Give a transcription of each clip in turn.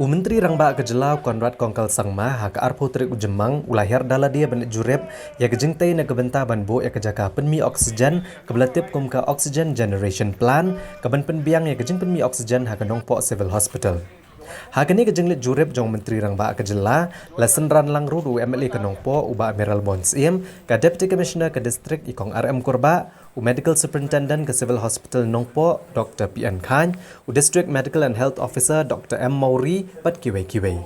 Myntri Rangbah kejelau konrad kongkal sangma hak arpo trik ujemang ulahir dala dia benek Jurip ya kejengtai na kebenta banbo ya kejaka penmi oksigen kebelatip kumka oxygen generation plan keben penbiang ya kejeng penmi oksigen hak Nongpoh Civil Hospital. Hakani kejenglit Jurip jong Myntri Rangbah kejela lesen ran lang rudu MLA ke Nongpoh uba Amiral Bons Im ke Deputy Commissioner ke Distrik Ikong RM Korba Medical Superintendent ke Civil Hospital Nongpoh Dr. PN Khan District Medical and Health Officer Dr. M Mauri pat kiwai-kiwai.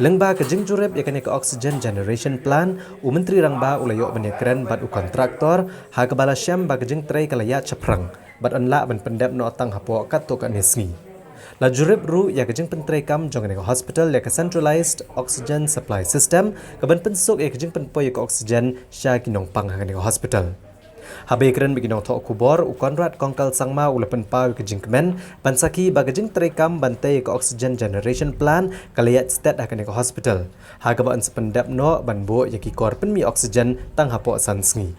Lengba kejeng Jurip yakni ke Oxygen Generation Plan Myntri Rangbah ulayok benyekren bat kontraktor ha kebala syam ba kejeng tray kalaya ceprang bat onla ban pendep no otang hapo kato ka nisngi. La Jurip ru ya kejeng pentray kam jong ke hospital ya ke centralized oxygen supply system keban pensuk ya kejeng penpoy ke oksigen sya kinong pang ha ke hospital. Habai keren beginong tok kubor ukonrat kongkal sangma ulapan pau ke jingkemen bansaki bagajing terekam bantai ke oxygen generation plan kalayat stat akan ke hospital. Haga baan sependap no banbo yaki kor penmi oksigen tang hapo sansngi.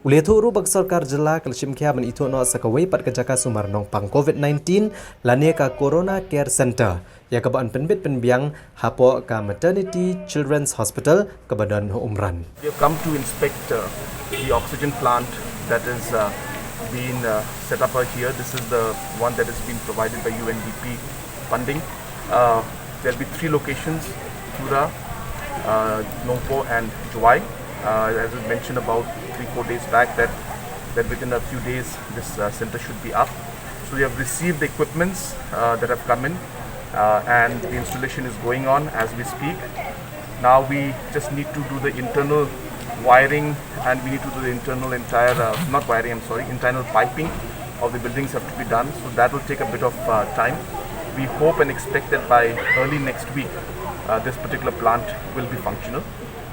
Uli tu ru bag sarkar jela kalsim kia ban itu no sakawai pat kejaka sumar nong pang COVID-19 lania ka Corona Care Center ya kebaan penbit penbiang hapo ka Maternity Children's Hospital ke badan umran. We have come to inspect the oxygen plant that is being set up here. This is the one that is being provided by UNDP funding. There will be 3 locations, Tura, Nongpoh and Juwai. As I mentioned about 3-4 days back that within a few days this center should be up. So we have received the equipments that have come in and the installation is going on as we speak. Now we just need to do the internal wiring and we need to do the internal internal piping of the buildings have to be done. So that will take a bit of time. We hope and expect that by early next week this particular plant will be functional.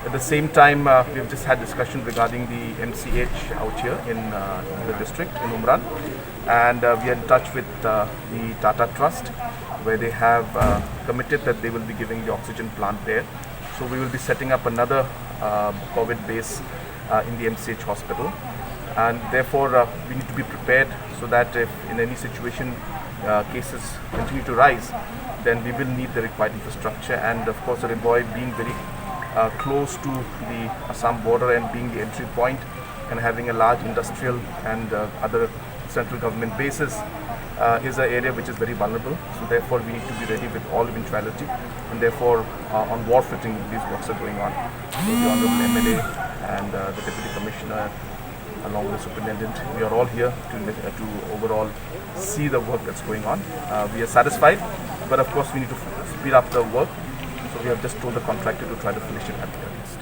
At the same time, we have just had discussion regarding the MCH out here in the district in Umran, and we are in touch with the Tata Trust where they have committed that they will be giving the oxygen plant there. So we will be setting up another COVID base in the MCH hospital, and therefore we need to be prepared so that if in any situation cases continue to rise, then we will need the required infrastructure. And of course, Rangbah being very close to the Assam border and being the entry point and having a large industrial and other central government bases is an area which is very vulnerable. So therefore we need to be ready with all eventuality, and therefore on war footing these works are going on. So the Honorable MLA and the Deputy Commissioner along with the Superintendent, we are all here to overall see the work that's going on. We are satisfied, but of course we need to speed up the work. So we have just told the contractor to try to finish it at the earliest.